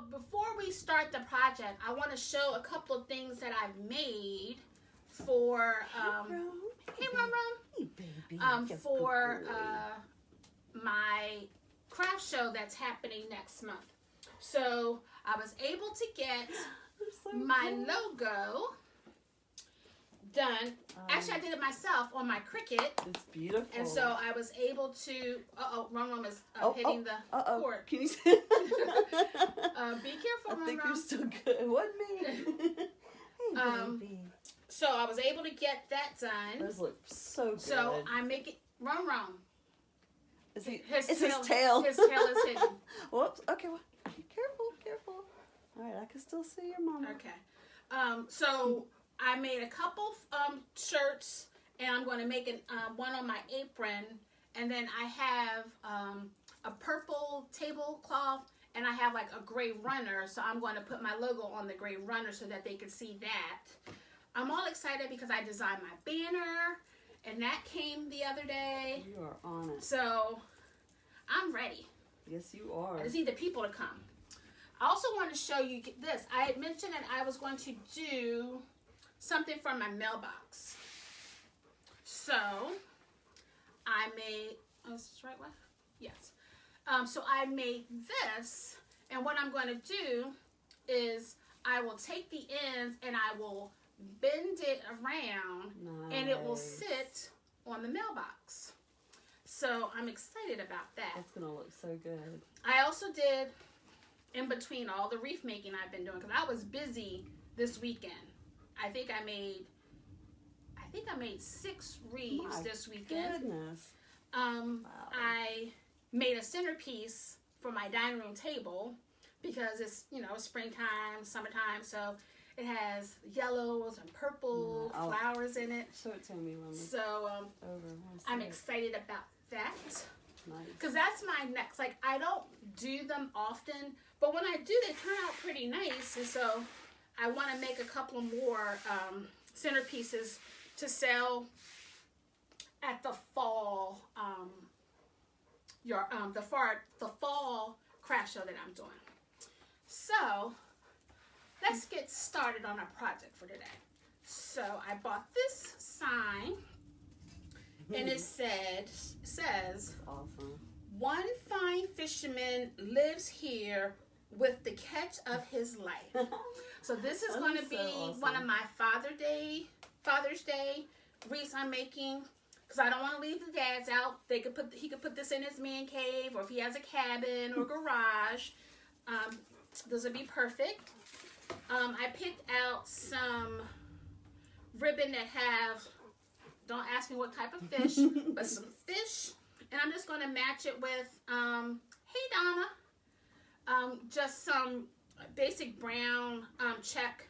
So before we start the project, I want to show a couple of things that I've made for hey Rum, hey baby, for my craft show that's happening next month. So I was able to get my logo done. Actually, I did it myself on my Cricut. It's beautiful. And so I was able to. Rum is hitting the cord. Can you see? Be careful, I Rum. think you're still good. It wasn't me. Hey, baby. So I was able to get that done. Those look so good. So I'm making Rum. Is he? His it's tail, his tail. His tail is hidden. Whoops. Okay. Well, careful. All right. I can still see your mama. Okay. So I made a couple shirts, and I'm going to make one on my apron, and then I have a purple tablecloth, and I have like a gray runner, so I'm going to put my logo on the gray runner so that they can see that. I'm all excited because I designed my banner, and that came the other day. You are on it. So I'm ready. Yes, you are. I just need the people to come. I also want to show you this. I had mentioned that I was going to do something from my mailbox. So I made, oh, is this the right one? Yes. So I made this, and what I'm going to do is I will take the ends and I will bend it around, and it will sit on the mailbox. So I'm excited about that. That's going to look so good. I also did, in between all the wreath making I've been doing, because I was busy this weekend. I think I made 6 wreaths this weekend. Goodness. Wow. I made a centerpiece for my dining room table because it's, springtime, summertime, so it has yellows and purple flowers in it. Show it to me, Mama. So I'm excited about that. Nice. Because that's my next, I don't do them often, but when I do, they turn out pretty nice, and so I want to make a couple more centerpieces to sell at the fall, the fall craft show that I'm doing. So let's get started on our project for today. So I bought this sign, and it says, awesome. "One fine fisherman lives here with the catch of his life." So this is going to be one of my Father's Day wreaths I'm making, because I don't want to leave the dads out. He could put this in his man cave, or if he has a cabin or garage. This would be perfect. I picked out some ribbon that have, don't ask me what type of fish, but some fish, and I'm just going to match it with, hey Donna, just some basic brown check.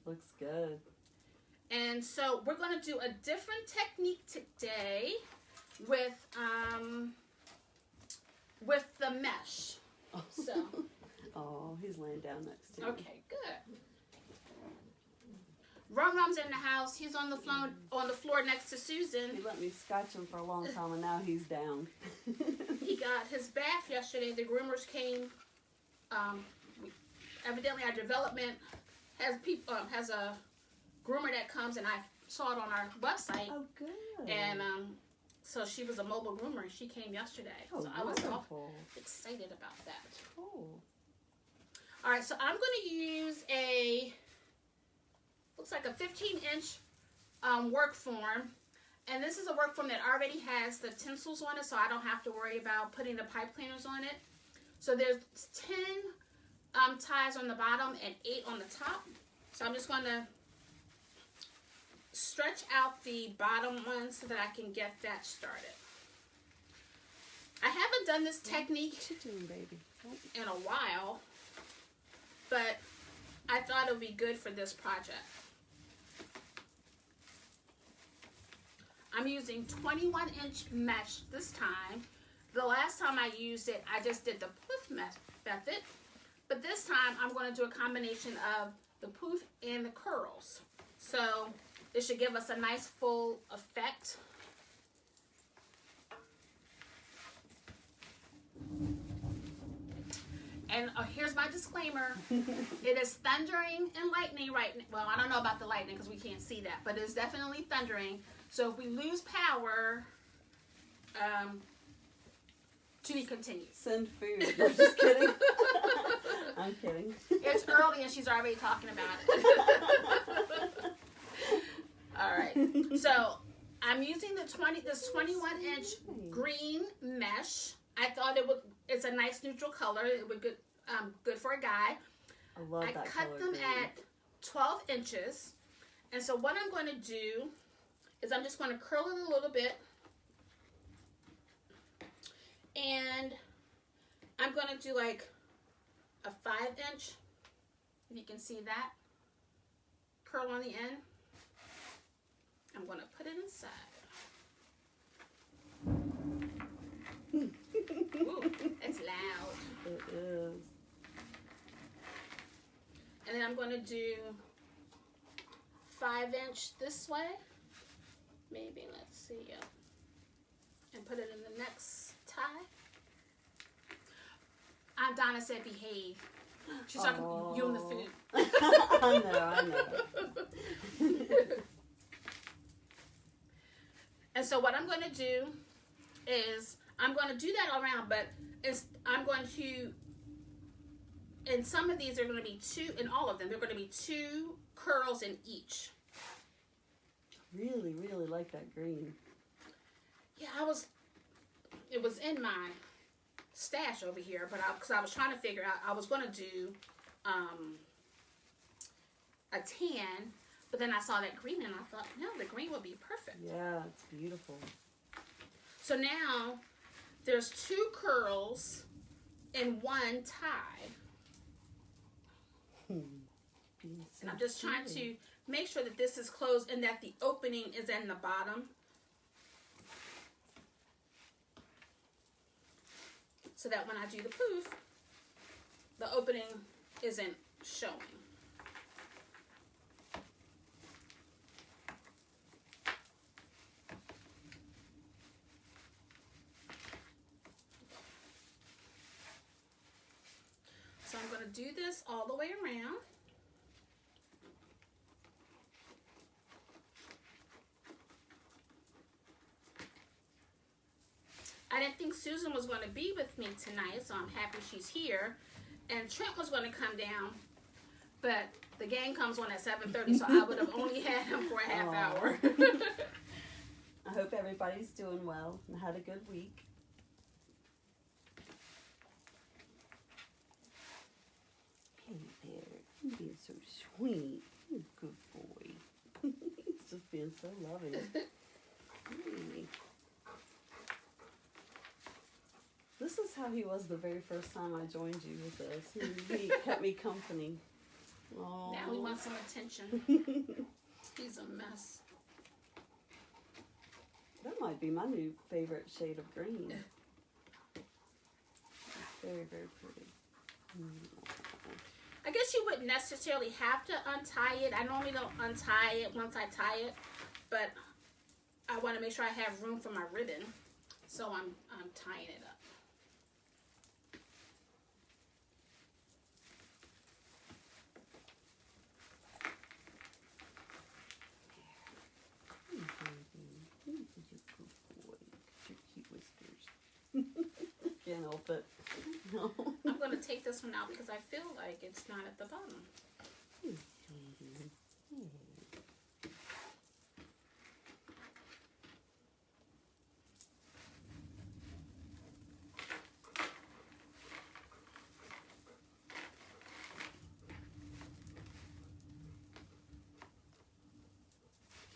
Looks good. And so we're going to do a different technique today with the mesh. So. Oh, he's laying down next to you. Okay, good. Rum's in the house. He's on the floor next to Susan. He let me scotch him for a long time, and now he's down. He got his bath yesterday. The groomers came. Evidently, our development has a groomer that comes, and I saw it on our website. Oh, good. And so she was a mobile groomer, and she came yesterday. Oh, so I was all excited about that. Cool. All right, so I'm going to use looks like a 15-inch work form. And this is a work form that already has the tinsels on it, so I don't have to worry about putting the pipe cleaners on it. So there's 10 ties on the bottom and 8 on the top. So I'm just going to stretch out the bottom one so that I can get that started. I haven't done this technique in a while, but I thought it would be good for this project. I'm using 21-inch mesh this time. The last time I used it, I just did the poof method, but this time I'm going to do a combination of the poof and the curls. So it should give us a nice full effect. And here's my disclaimer. It is thundering and lightning right now. Well, I don't know about the lightning because we can't see that, but it's definitely thundering. So if we lose power, to be continued. Send food. I'm just kidding. I'm kidding. It's early and she's already talking about it. All right. So I'm using this 21-inch green mesh. I thought it's a nice neutral color. It would good for a guy. I love that color. I cut them at 12 inches. And so what I'm going to do is I'm just going to curl it a little bit. And I'm going to do like a 5-inch, if you can see that, curl on the end. I'm going to put it inside. Ooh, it's loud. It is. And then I'm going to do 5-inch this way. Maybe, let's see. And put it in the next tie. Aunt Donna said behave. She's talking about you and the food. I know. And so what I'm going to do is I'm going to do that all around, but I'm going to, in some of these, there are going to be two, in all of them, there are going to be 2 curls in each. Really, really like that green. Yeah, it was in my stash over here, but because I was trying to figure out, I was going to do a tan, but then I saw that green and I thought, no, the green would be perfect. Yeah, it's beautiful. So now there's 2 curls in 1 tie. And I'm just trying to make sure that this is closed and that the opening is in the bottom. So that when I do the poof, the opening isn't showing. So I'm going to do this all the way around. I didn't think Susan was going to be with me tonight, so I'm happy she's here. And Trent was going to come down, but the game comes on at 7:30, so I would have only had him for a half hour. I hope everybody's doing well and had a good week. Hey there, you're being so sweet. You're a good boy. He's just being so loving. Hey. This is how he was the very first time I joined you with this. He kept me company. Aww. Now he wants some attention. He's a mess. That might be my new favorite shade of green. Very, very pretty. I guess you wouldn't necessarily have to untie it. I normally don't untie it once I tie it, but I want to make sure I have room for my ribbon, so I'm tying it up. Can't help it. No. I'm going to take this one out because I feel like it's not at the bottom.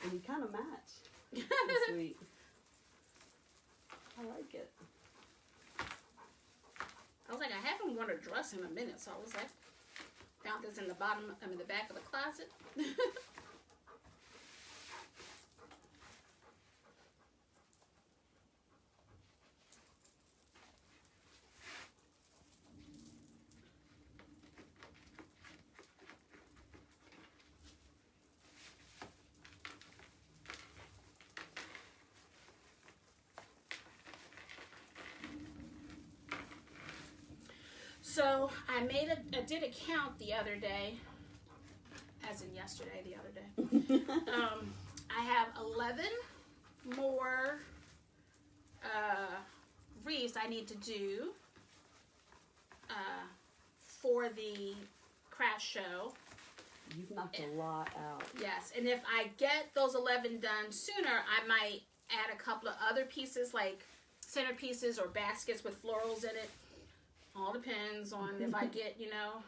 And you kind of match. This week. I like it. I was like, I haven't worn a dress in a minute, so I was like, found this in the bottom, in the back of the closet. So I did a count the other day, as in yesterday, the other day. I have 11 more wreaths I need to do for the craft show. You've knocked a lot out. Yes, and if I get those 11 done sooner, I might add a couple of other pieces, like centerpieces or baskets with florals in it. All depends on if I get, you know,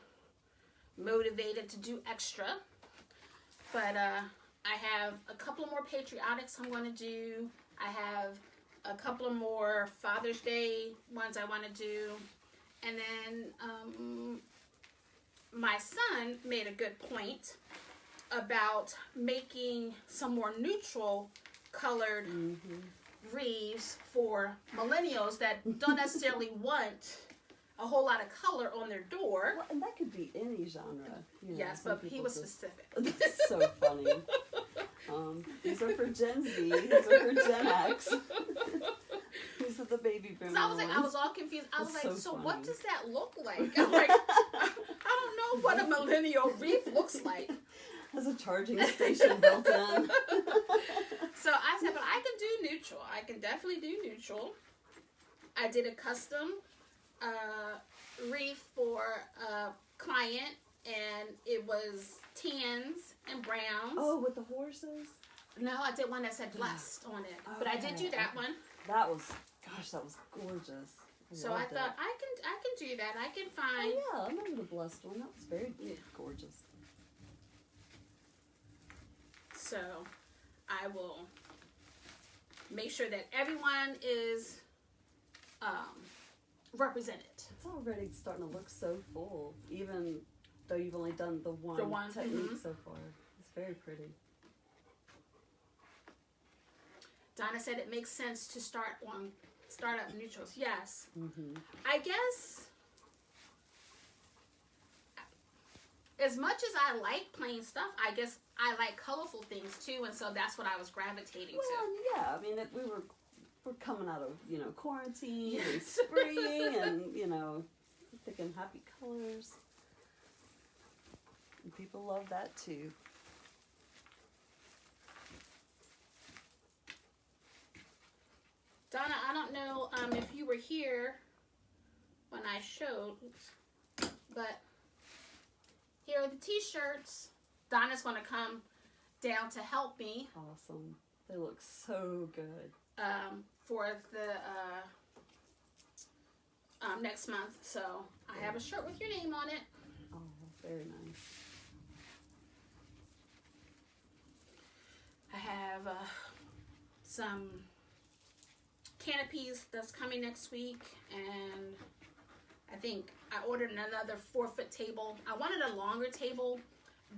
motivated to do extra. But I have a couple of more patriotics I'm going to do. I have a couple of more Father's Day ones I want to do. And then my son made a good point about making some more neutral colored wreaths for millennials that don't necessarily want a whole lot of color on their door. Well, and that could be any genre. You know, yes, but he was specific. That's so funny. These are for Gen Z. These are for Gen X. These are the baby boomers. So I was like, I was all confused. I was like, so funny. what does that look like? I'm like, I don't know what a millennial wreath looks like. Has a charging station built in. So I said, but I can do neutral. I can definitely do neutral. I did a custom wreath for a client, and it was tans and browns. Oh, with the horses? No, I did one that said blessed on it. But I did do that one. That was, gosh, that was gorgeous. So I thought I can do that. I can find. Oh yeah, I remember the blessed one. That was very gorgeous. So I will make sure that everyone is represented. It's already starting to look so full, even though you've only done the one technique so far. It's very pretty. Donna said it makes sense to start up neutrals. Yes. I guess as much as I like plain stuff, I guess I like colorful things too, and so that's what I was gravitating to. Well, yeah, I mean, we're coming out of, you know, quarantine and spring and, you know, picking happy colors. And people love that too. Donna, I don't know if you were here when I showed, but here are the t-shirts. Donna's going to come down to help me. Awesome. They look so good. For the next month. So I have a shirt with your name on it. Oh, very nice. I have some canopies that's coming next week, and I think I ordered another 4-foot table. I wanted a longer table,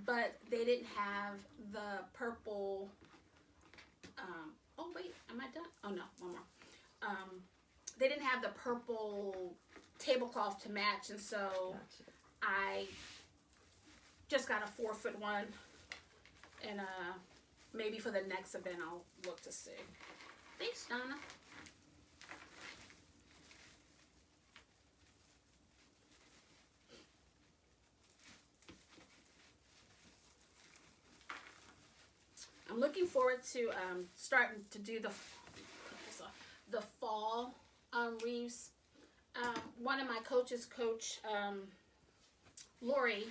but they didn't have the purple. Oh wait, am I done? Oh no, one more. They didn't have the purple tablecloth to match, and so Gotcha. I just got a 4-foot one, and maybe for the next event I'll look to see. Thanks, Donna. I'm looking forward to starting to do the fall wreaths. One of my coaches, Coach Lori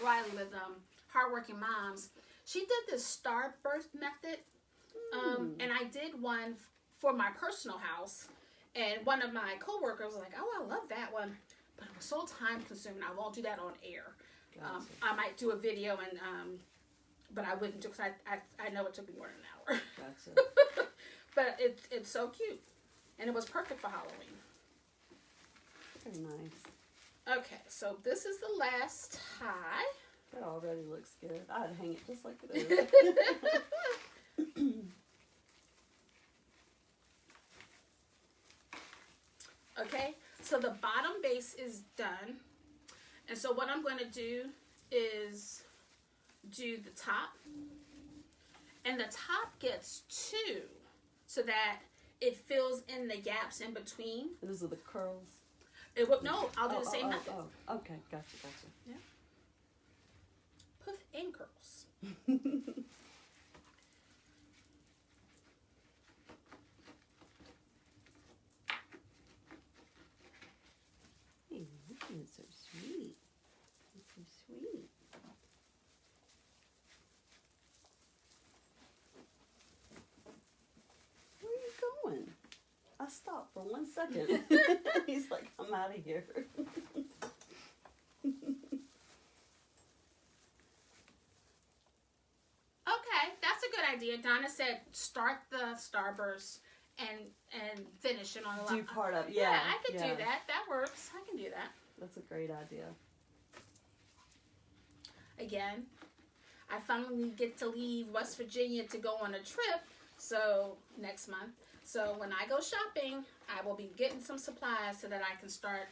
Riley with Hardworking Moms, she did this starburst method, and I did one for my personal house, and one of my coworkers was like, "Oh, I love that one," but it was so time consuming. I won't do that on air. Gotcha. I might do a video and. But I wouldn't do because I know it took me more than an hour. Gotcha. But it's so cute. And it was perfect for Halloween. Very nice. Okay, so this is the last tie. That already looks good. I'd hang it just like it is. Okay, so the bottom base is done. And so what I'm going to do is do the top, and the top gets 2 so that it fills in the gaps in between. Those are the curls. It will, no, I'll do the same method. Oh, okay, gotcha. Yeah. Poof and curls. Hey, that's so sweet. That's so sweet. Where are you going? I stopped for 1 second. He's like, I'm out of here. Okay, that's a good idea. Donna said start the starburst and finish it on the Do part of, yeah. Yeah, I could do that. That works. I can do that. That's a great idea. Again, I finally get to leave West Virginia to go on a trip, so next month. So when I go shopping, I will be getting some supplies so that I can start,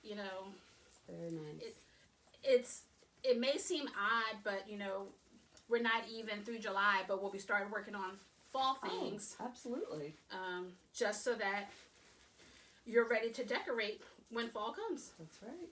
you know. Very nice. It may seem odd, but you know, we're not even through July, but we'll be starting working on fall things. Oh, absolutely. Just so that you're ready to decorate when fall comes. That's right.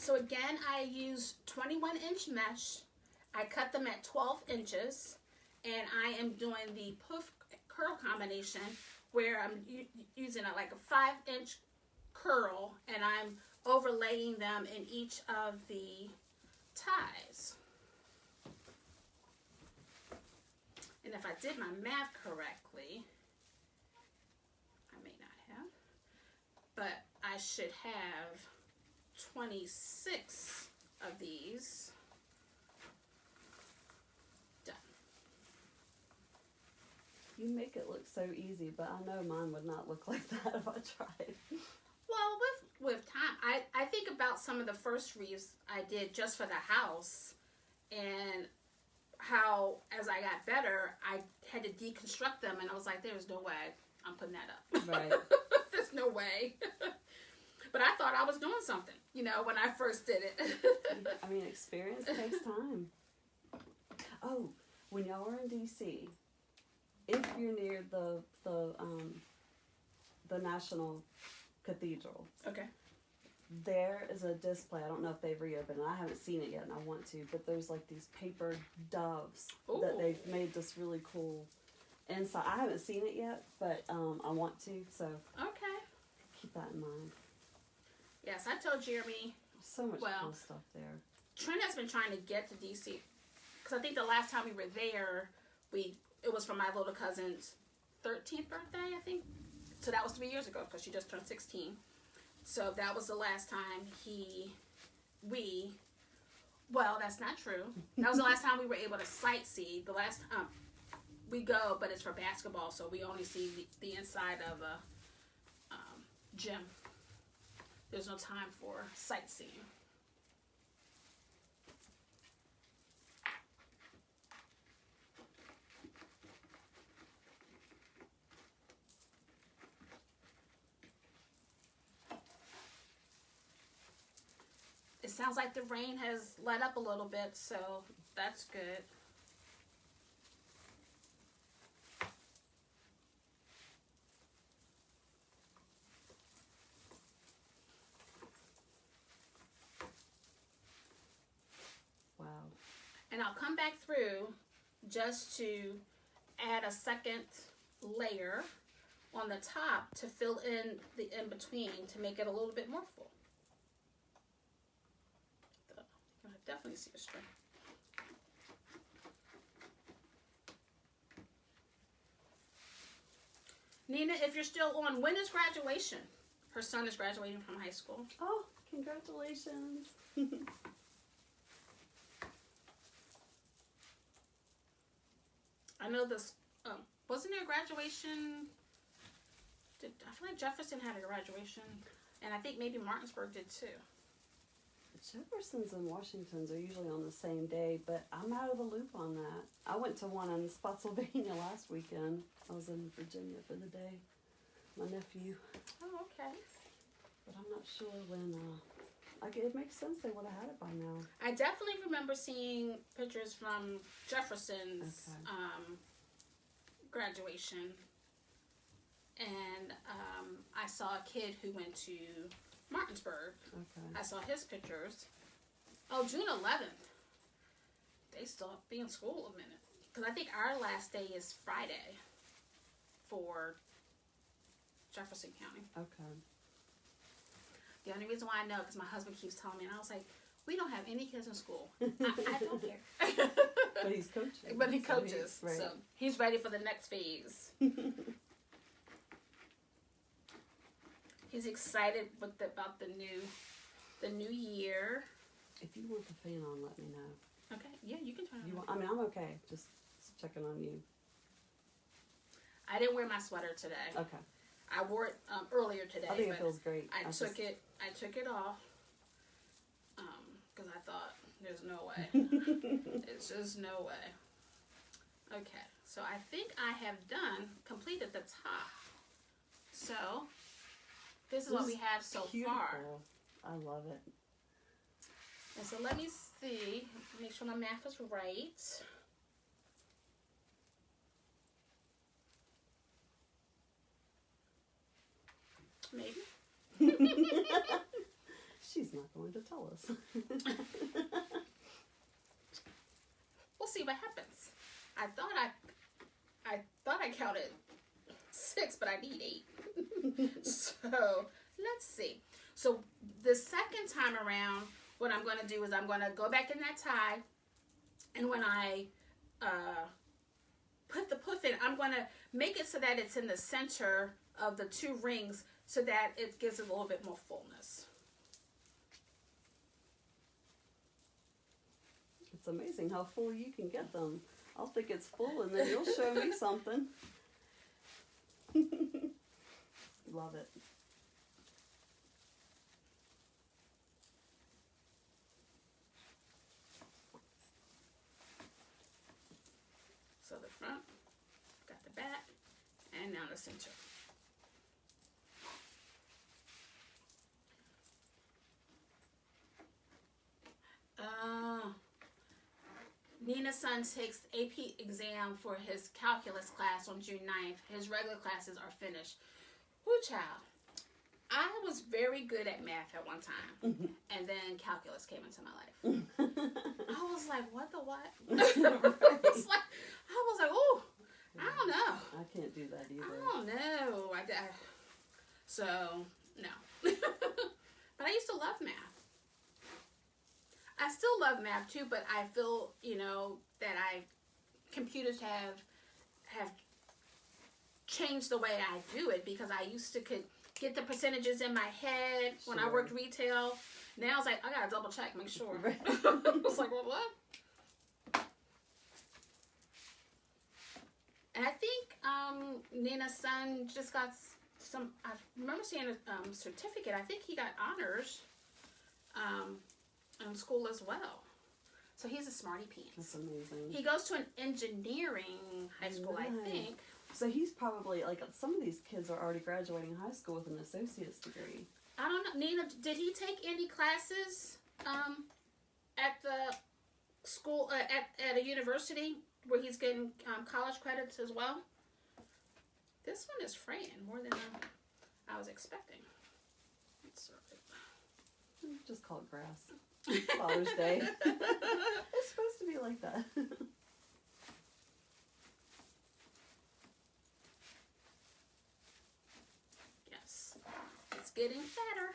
So again, I use 21-inch mesh. I cut them at 12 inches, and I am doing the poof curl combination where I'm using like a 5-inch curl, and I'm overlaying them in each of the ties. And if I did my math correctly, I may not have, but I should have 26 of these done. You make it look so easy, but I know mine would not look like that if I tried. Well, with time, I think about some of the first wreaths I did just for the house, and how as I got better, I had to deconstruct them, and I was like, there's no way I'm putting that up. Right. There's no way. But I thought I was doing something, you know, when I first did it. I mean, experience takes time. Oh, when y'all are in DC, if you're near the National Cathedral, Okay. there is a display. I don't know if they've reopened. I haven't seen it yet, and I want to. But there's like these paper doves that they've made this really cool inside. I haven't seen it yet, but I want to. So Okay. keep that in mind. Yes, I told Jeremy. So much cool stuff there. Trent has been trying to get to DC because I think the last time we were there, it was for my little cousin's 13th birthday, I think. So that was 3 years ago because she just turned 16. So that was the last time well, that's not true. That was the last time we were able to sightsee. The last time we go, but it's for basketball, so we only see the inside of a gym. There's no time for sightseeing. It sounds like the rain has let up a little bit, so that's good. Wow. And I'll come back through just to add a second layer on the top to fill in the in-between to make it a little bit more full. I definitely see a string. Nina, if you're still on, when is graduation? Her son is graduating from high school. Oh, congratulations. I know this, wasn't there a graduation? I feel like Jefferson had a graduation, and I think maybe Martinsburg did too. Jefferson's and Washington's are usually on the same day, but I'm out of the loop on that. I went to one in Spotsylvania last weekend. I was in Virginia for the day. my nephew. Oh, okay. But I'm not sure when. It makes sense they would have had it by now. I definitely remember seeing pictures from Jefferson's graduation, and I saw a kid who went to Martinsburg. Okay. I saw his pictures. Oh, June 11th. They still be in school a minute. Because I think our last day is Friday for Jefferson County. Okay. The only reason why I know, because my husband keeps telling me, and I was like, we don't have any kids in school. I don't care. But he's coaching. But he coaches. Right. So he's ready for the next phase. He's excited about the new year. If you want the fan on, let me know. Okay. Yeah, you can turn it on. I mean, I'm okay. Just checking on you. I didn't wear my sweater today. Okay. I wore it earlier today. I think it feels great. I took it off because I thought there's no way. It's just no way. Okay, so I think I have completed the top. So this is what we have so far. I love it. And so let me see, make sure my math is right. Maybe. She's not going to tell us. We'll see what happens. I thought I counted 6, but I need 8. So let's see. So the second time around, what I'm going to do is I'm going to go back in that tie, and when I put the puff in, I'm going to make it so that it's in the center of the 2 rings, so that it gives it a little bit more fullness. It's amazing how full you can get them. I'll think it's full, and then you'll show me something. Love it. So the front, got the back, and now the center. Nina's son takes AP exam for his calculus class on June 9th. His regular classes are finished. Woo, child. I was very good at math at one time, and then calculus came into my life. I was like, what the what? I was like, oh, I don't know. I can't do that either. I don't know. So, no. But I used to love math. I still love math too, but I feel, that computers have changed the way I do it, because I used to could get the percentages in my head when I worked retail. Now it's like, I gotta double check, make sure. Right. I was like, well, what? And I think Nina's son just got I remember seeing a certificate. I think he got honors in school as well. So he's a smarty pants. That's amazing. He goes to an engineering high school, I think. So he's probably, some of these kids are already graduating high school with an associate's degree. I don't know. Nina, did he take any classes at the school, at a university where he's getting college credits as well? This one is fraying more than I was expecting. It's just call it grass. Father's Day. It's supposed to be like that. Yes. It's getting fatter.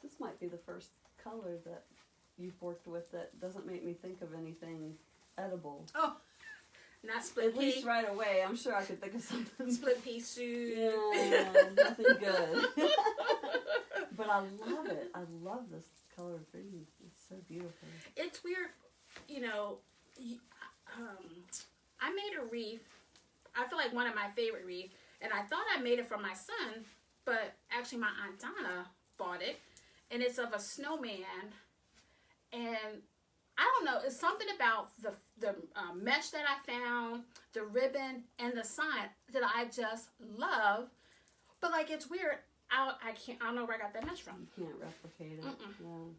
This might be the first color that you've worked with that doesn't make me think of anything edible. Oh, not split At pea. least right away. I'm sure I could think of something. Split pea soup. Yeah, nothing good. But I love it. I love this color of green. It's so beautiful. It's weird, I made a wreath. I feel like one of my favorite wreaths And I thought I made it for my son, but actually my Aunt Donna bought it. And it's of a snowman. And I don't know, it's something about the mesh that I found, the ribbon, and the sign that I just love. But like, it's weird. I don't know where I got that mesh from. You can't replicate it. No.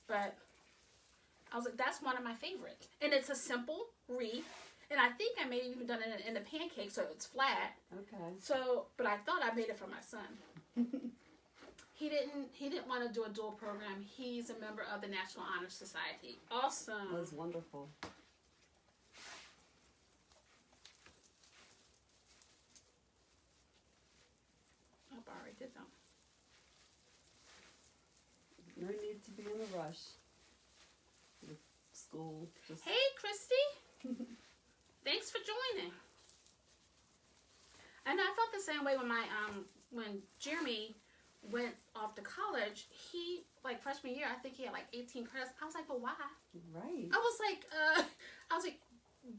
But I was like, that's one of my favorites. And it's a simple wreath. And I think I may have even done it in the pancake, so it's flat. Okay. So, but I thought I made it for my son. He didn't want to do a dual program. He's a member of the National Honor Society. Awesome. That was wonderful. Oh, I already did that. No need to be in a rush. With school. Just... Hey, Christy. Thanks for joining. And I felt the same way when Jeremy went off to college. He, like, freshman year, I think he had like 18 credits. I was like, but why? Right. I was like,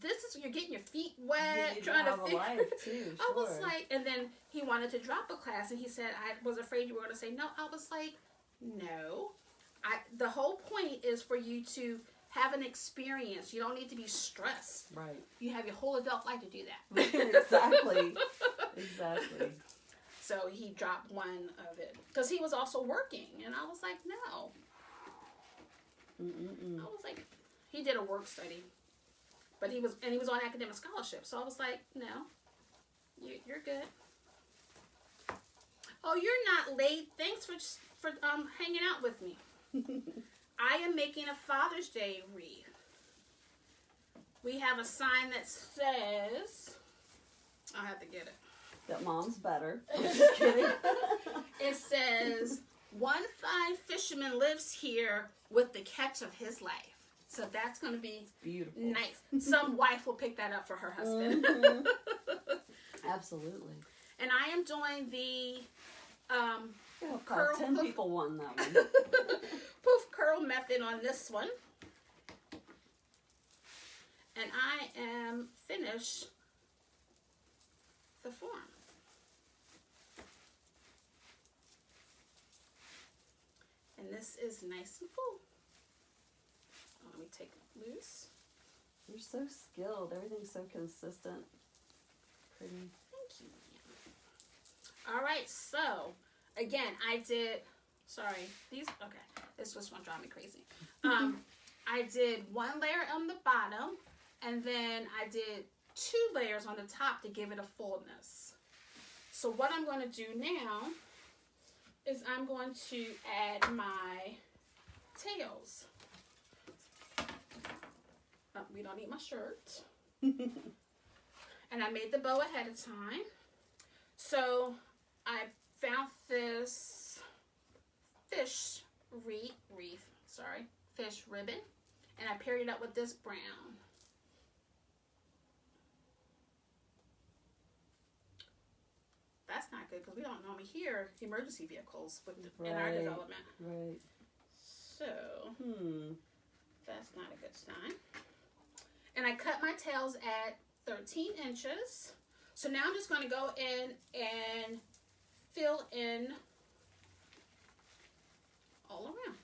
this is, you're getting your feet wet, trying to figure. Life too, sure. I was like, and then he wanted to drop a class, and he said, I was afraid you were going to say no. I was like, no. The whole point is for you to have an experience. You don't need to be stressed. Right. You have your whole adult life to do that. Exactly. Exactly. So he dropped one of it because he was also working, and I was like, no. I was like, he did a work study, but he was on academic scholarship. So I was like, no, you're good. Oh, you're not late. Thanks for hanging out with me. I am making a Father's Day wreath. We have a sign that says, I'll have to get it. That mom's better. I'm just kidding. It says, one fine fisherman lives here with the catch of his life. So that's going to be beautiful. Nice. Some wife will pick that up for her husband. Absolutely. And I am doing the curl. 10 people won that one. Poof curl method on this one. And I am finished the form. And this is nice and full. Oh, let me take it loose. You're so skilled. Everything's so consistent. Pretty. Thank you. All right, so again, I did. Sorry, these. Okay, this was gonna drive me crazy. I did one layer on the bottom, and then I did 2 layers on the top to give it a fullness. So what I'm going to do now is I'm going to add my tails. Oh, we don't need my shirt. And I made the bow ahead of time. So I found this fish ribbon, and I paired it up with this brown. That's not good because we don't normally hear emergency vehicles in our development. Right. So, that's not a good sign. And I cut my tails at 13 inches. So now I'm just going to go in and fill in all around.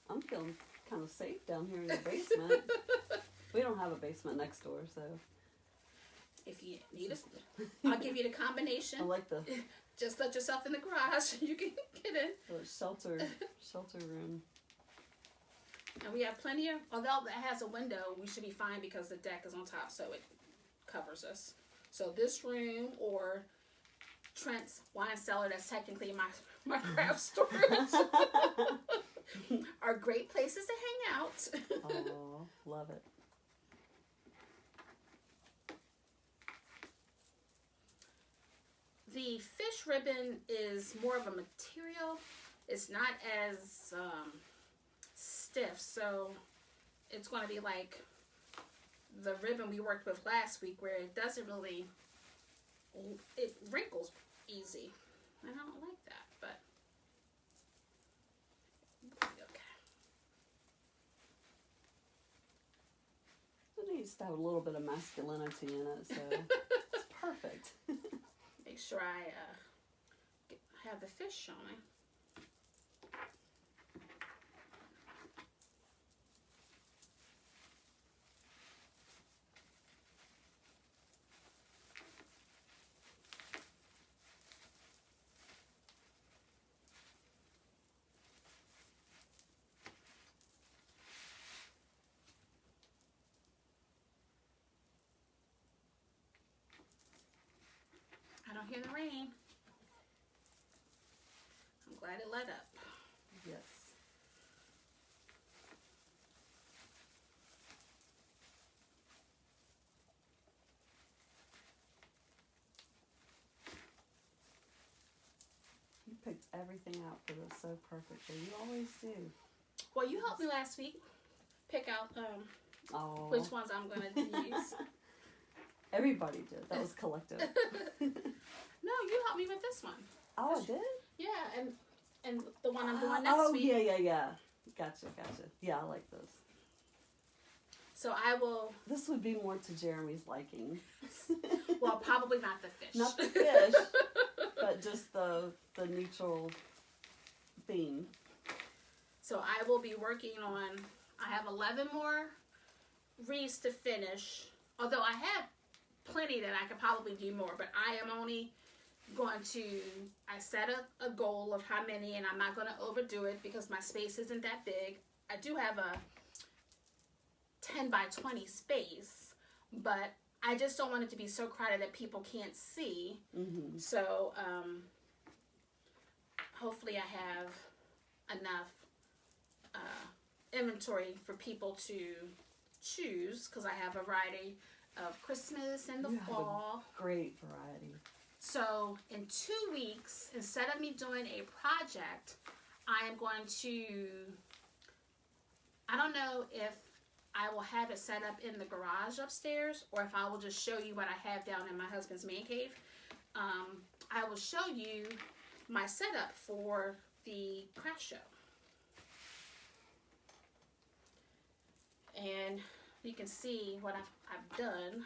I'm feeling kind of safe down here in the basement. We don't have a basement next door, so. If you need us, I'll give you the combination. I like the. Just let yourself in the garage and you can get in. The shelter room. And we have plenty of, although it has a window, we should be fine because the deck is on top, so it covers us. So this room or Trent's wine cellar, that's technically my craft storage, are great places to hang out. Oh, love it. The fish ribbon is more of a material. It's not as stiff, so it's going to be like the ribbon we worked with last week where it doesn't really, it wrinkles easy. I don't like that, but okay. It needs to have a little bit of masculinity in it, so it's perfect. sure I have the fish showing. I don't hear the rain. I'm glad it let up. Yes. You picked everything out for this so perfectly. You always do. Well, you helped me last week pick out which ones I'm going to use. Everybody did. That was collective. No, you helped me with this one. Oh, I did? Yeah, and the one I'm doing next week. Yeah. Gotcha. Yeah, I like this. So I will... This would be more to Jeremy's liking. Well, probably not the fish. Not the fish, but just the neutral theme. So I will be working on... I have 11 more wreaths to finish. Although I have plenty that I could probably do more, but I am only going to, I set a goal of how many, and I'm not going to overdo it because my space isn't that big. I do have a 10 by 20 space, but I just don't want it to be so crowded that people can't see. Mm-hmm. So hopefully I have enough inventory for people to choose, because I have a variety of Christmas and the fall. Great variety. So in 2 weeks, instead of me doing a project, I am going to, I don't know if I will have it set up in the garage upstairs or if I will just show you what I have down in my husband's man cave. I will show you my setup for the craft show. And you can see what I've done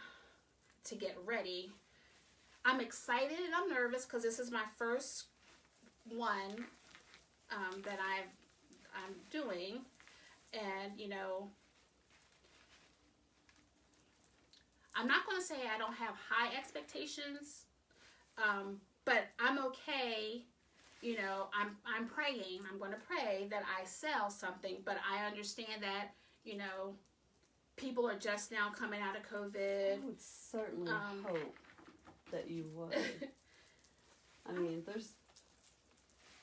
to get ready. I'm excited and I'm nervous because this is my first one that I'm doing. And, you know, I'm not going to say I don't have high expectations, but I'm okay. You know, I'm praying. I'm going to pray that I sell something, but I understand that, you know, people are just now coming out of COVID. I would certainly hope that you would. I mean, there's,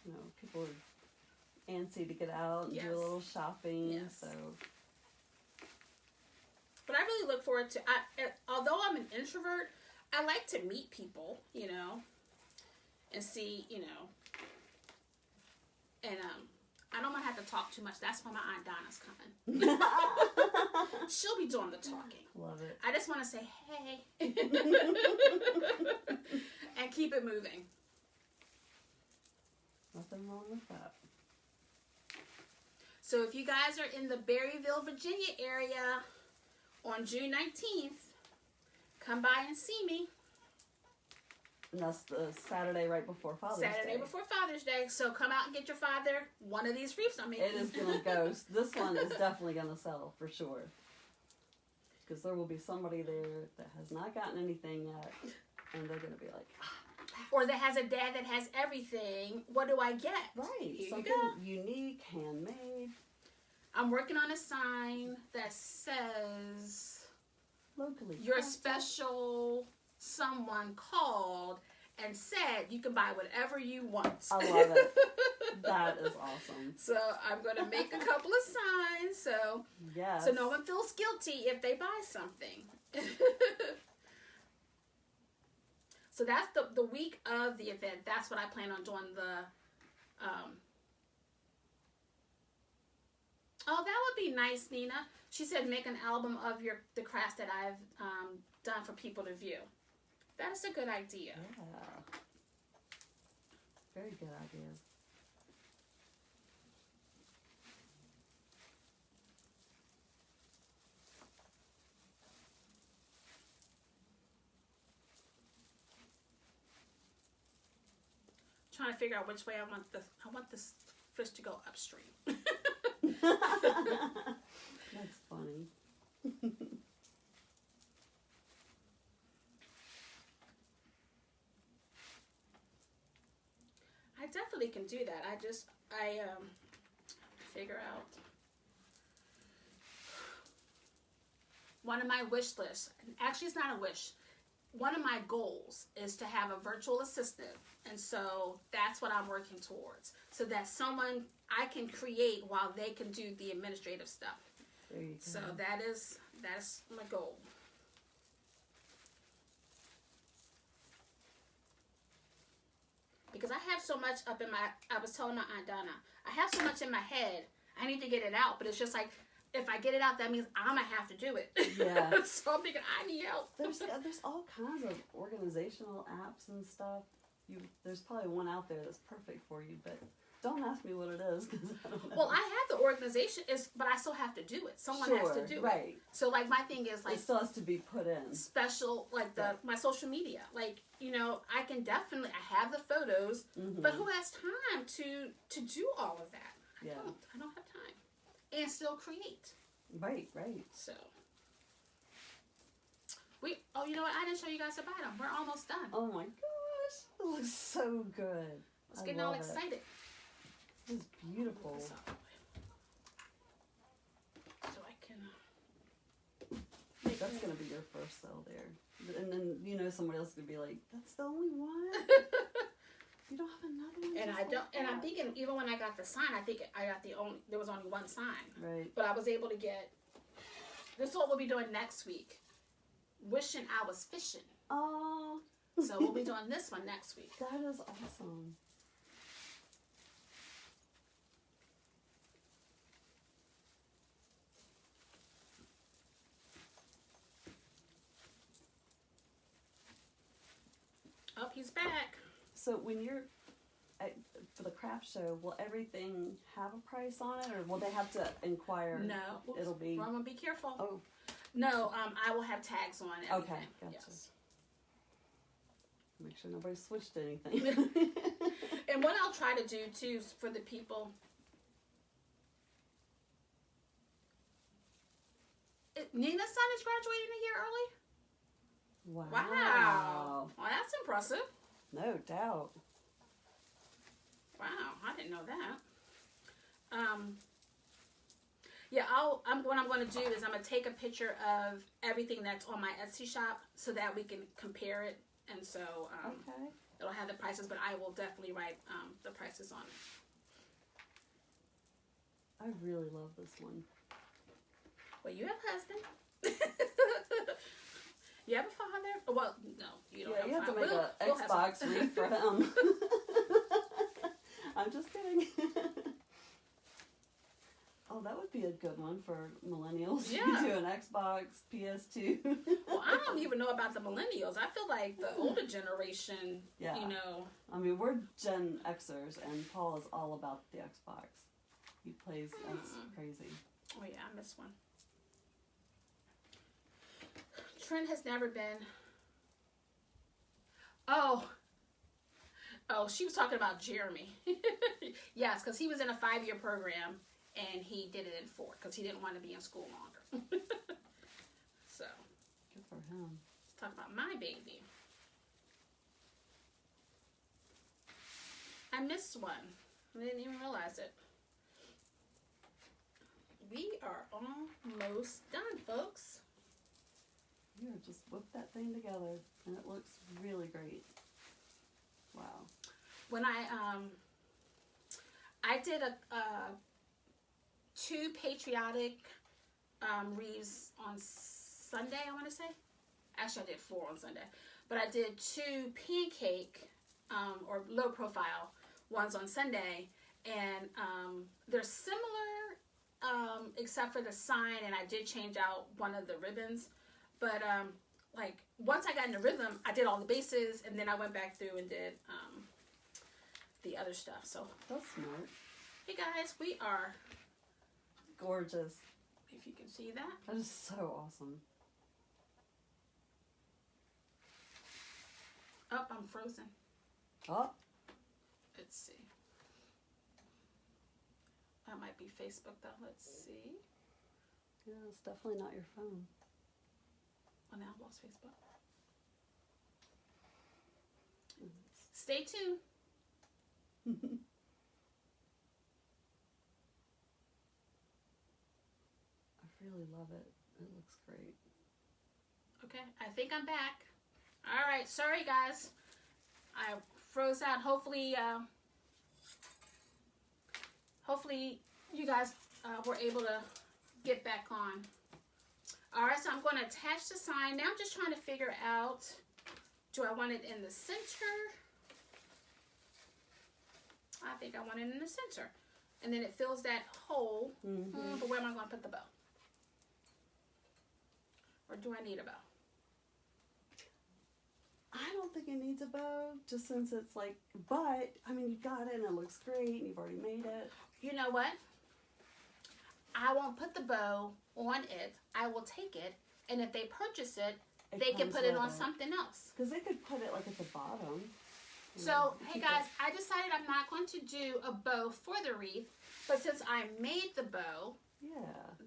you know, people are antsy to get out and do a little shopping. Yes. So. But I really look forward to, although I'm an introvert, I like to meet people, you know, and see, you know, and I don't want to have to talk too much. That's why my Aunt Donna's coming. She'll be doing the talking. Love it. I just want to say, hey. And keep it moving. Nothing wrong with that. So if you guys are in the Berryville, Virginia area on June 19th, come by and see me. And that's the Saturday right before Father's Day. Saturday before Father's Day. So come out and get your father one of these wreaths I'm making. It is going to go. This one is definitely going to sell for sure. Because there will be somebody there that has not gotten anything yet. And they're going to be like, or that has a dad that has everything. What do I get? Right. Here something you go. Unique, handmade. I'm working on a sign that says, locally. Your special someone called and said you can buy whatever you want. I love it. That is awesome. So I'm going to make a couple of signs so no one feels guilty if they buy something. So that's the week of the event. That's what I plan on doing. Oh, that would be nice, Nina. She said make an album of the crafts that I've done for people to view. That's a good idea. Yeah. Very good idea. trying to figure out which way I want this fish to go upstream. That's funny. I definitely can do that. I figure out one of my wish lists. Actually, it's not a wish. One of my goals is to have a virtual assistant, and so that's what I'm working towards. So that someone I can create while they can do the administrative stuff. There you go. So that's my goal. Because I have so much up in I was telling my Aunt Donna, I have so much in my head, I need to get it out, but it's just like, if I get it out, that means I'm going to have to do it. Yeah. So I'm thinking, I need help. There's all kinds of organizational apps and stuff. There's probably one out there that's perfect for you, but don't ask me what it is, because I don't know. Well, I have the organization, but I still have to do it. Someone has to do it. Right. So, like, my thing is, like, it still has to be put in. Special, like, my social media. Like, you know, I can definitely, I have the photos, but who has time to do all of that? Yeah. I don't have time. And still create. Right. So, you know what? I didn't show you guys the bottom. We're almost done. Oh my gosh. It looks so good. Let's get all excited. It's beautiful. So I can. That's going to be your first sale there. And then, you know, somebody else is going to be like, that's the only one? You don't have another one? And I don't, and I'm thinking, even when I got the sign, I think there was only one sign. Right. But I was able to get, this is what we'll be doing next week. Wishing I was fishing. Oh. So we'll be doing this one next week. That is awesome. Oh, he's back. So when you're for the craft show, will everything have a price on it, or will they have to inquire? No. Oops. It'll be. Well, I'm gonna be careful. Oh. No, I will have tags on everything. Okay, gotcha. Yes. Make sure nobody switched anything. And what I'll try to do too for the people. Nina's son is graduating a year early. Wow. Well, that's impressive. No doubt. Wow, I didn't know that. Yeah, what I'm going to do is I'm going to take a picture of everything that's on my Etsy shop so that we can compare it, and so Okay. it'll have the prices, but I will definitely write the prices on it. I really love this one. Well, you have a husband. You have a father? Well, no, you don't have a you have to father. make an Xbox Wreath for him. I'm just kidding. Oh, that would be a good one for millennials. Yeah. Do an Xbox, PS2. Well, I don't even know about the millennials. I feel like the older generation, Yeah. you know. I mean, we're Gen Xers, and Paul is all about the Xbox. He plays as crazy. Oh, yeah, I missed one. Trent has never been. Oh, she was talking about Jeremy. Yes, because he was in a 5-year program, and he did it in 4 because he didn't want to be in school longer. So. Good for him. Let's talk about my baby. I missed one. I didn't even realize it. We are almost done, folks. You just whip that thing together, and it looks really great. Wow. When I did a 2 patriotic wreaths on Sunday, I want to say. Actually, I did 4 on Sunday. But I did 2 pancake or low profile ones on Sunday. And they're similar except for the sign, and I did change out one of the ribbons. But like once I got in the rhythm, I did all the bases, and then I went back through and did the other stuff. So That's smart. hey guys, we are Gorgeous. if you can see that. That is so awesome. Oh, I'm frozen. Oh, That might be Facebook though. Let's see. Yeah, it's definitely not your phone. Oh, now I've lost Facebook. Stay tuned. I really love it. It looks great. Okay, I think I'm back. All right, sorry guys. I froze out. Hopefully you guys were able to get back on. All right, so I'm going to attach the sign. Now I'm just trying to figure out, do I want it in the center? I think I want it in the center. And then it fills that hole. But where am I going to put the bow? Or do I need a bow? I don't think it needs a bow, just since it's like, but, I mean, you got it and it looks great and you've already made it. You know what? I won't put the bow on it. I will take it, and if they purchase it, they can put it on something else. Because they could put it like at the bottom. So, hey guys, I decided I'm not going to do a bow for the wreath, but since I made the bow,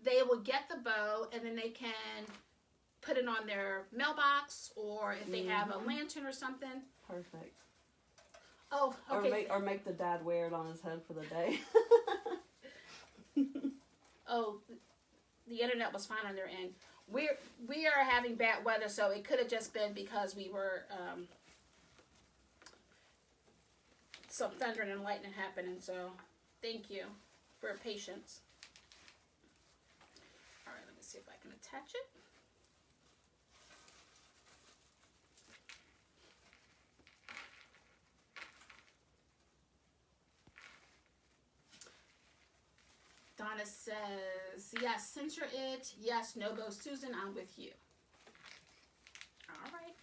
they will get the bow, and then they can put it on their mailbox, or if they have a lantern or something. Perfect. Oh, okay. Or make the dad wear it on his head for the day. Oh, the internet was fine on their end. We are having bad weather, so it could have just been because we were some thunder and lightning happening. So thank you for your patience. All right, let me see if I can attach it. Donna says, yes, censor it. Yes, no go, Susan, I'm with you. All right.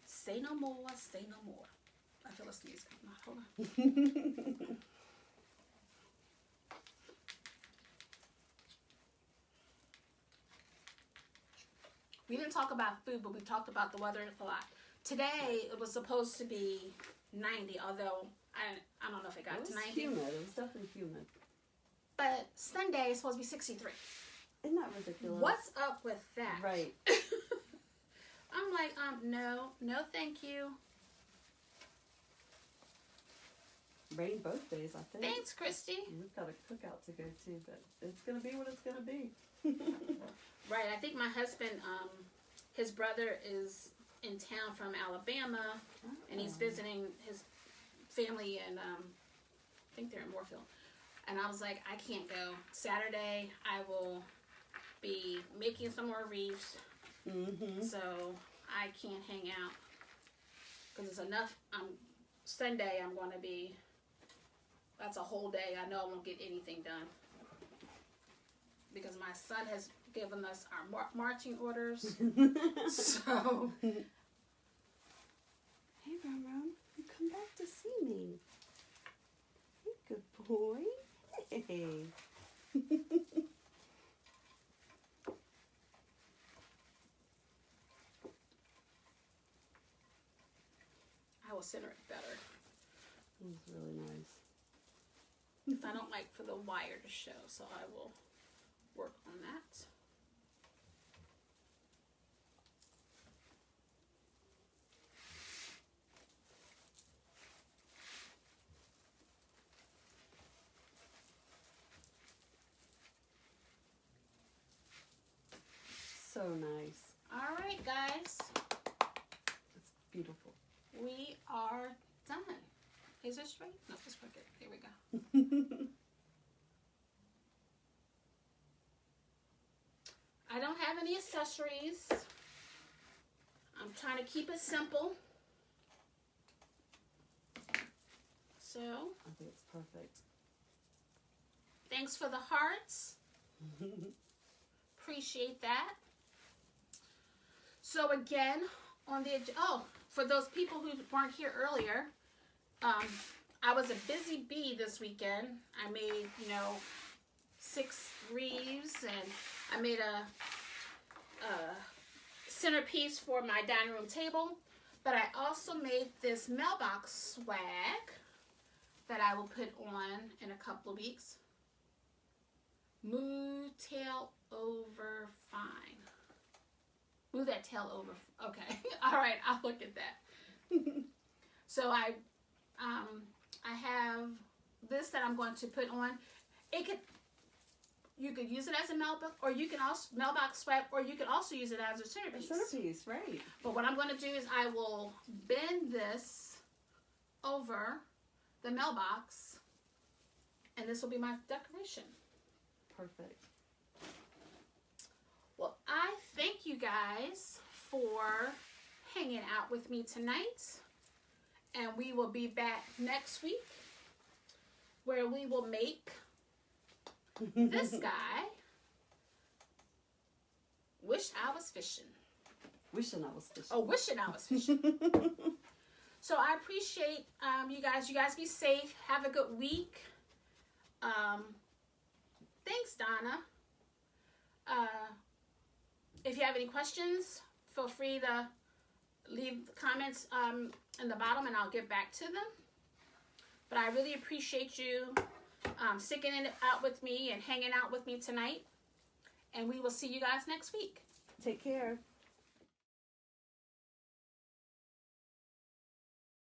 Say no more, say no more. I feel a sneeze coming out. Hold on. We didn't talk about food, but we talked about the weather a lot. Today, it was supposed to be 90, although I don't know if it got to 90. Humid. It was definitely humid. But Sunday is supposed to be 63. Isn't that ridiculous? What's up with that? Right. I'm like, no, thank you. Rain both days, I think. Thanks, Christy. We've got a cookout to go to, but it's going to be what it's going to be. Right, I think my husband, his brother is in town from Alabama, and he's visiting his family, and I think they're in Moorfield. And I was like, I can't go. Saturday, I will be making some more wreaths. So I can't hang out. Because it's enough. Sunday, I'm going to be, that's a whole day. I know I won't get anything done. Because my son has given us our marching orders. So. Hey, Rum, you come back to see me. Hey, good boy. Hey. I will center it better. It was really nice. I don't like for the wire to show, so I will work on that. So nice. All right, guys. It's beautiful. We are done. Is it straight? No, it's crooked. There we go. I don't have any accessories. I'm trying to keep it simple. So. I think it's perfect. Thanks for the hearts. Appreciate that. So again, on the for those people who weren't here earlier, I was a busy bee this weekend. I made 6 wreaths, and I made a centerpiece for my dining room table. But I also made this mailbox swag that I will put on in a couple of weeks. Move tail over fine. Move that tail over. Okay. All right. I'll look at that. So I have this that I'm going to put on. You could use it as a mailbox, or you can also mailbox sweat, or you can also use it as a centerpiece. A centerpiece, right? But what I'm going to do is I will bend this over the mailbox, and this will be my decoration. Perfect. Well, I thank you guys for hanging out with me tonight, and we will be back next week where we will make this guy wish I was fishing. Wishing I was fishing. Oh, wishing I was fishing. So I appreciate you guys. You guys be safe. Have a good week. Thanks, Donna. If you have any questions, feel free to leave comments in the bottom, and I'll get back to them. But I really appreciate you sticking it out with me and hanging out with me tonight. And we will see you guys next week. Take care.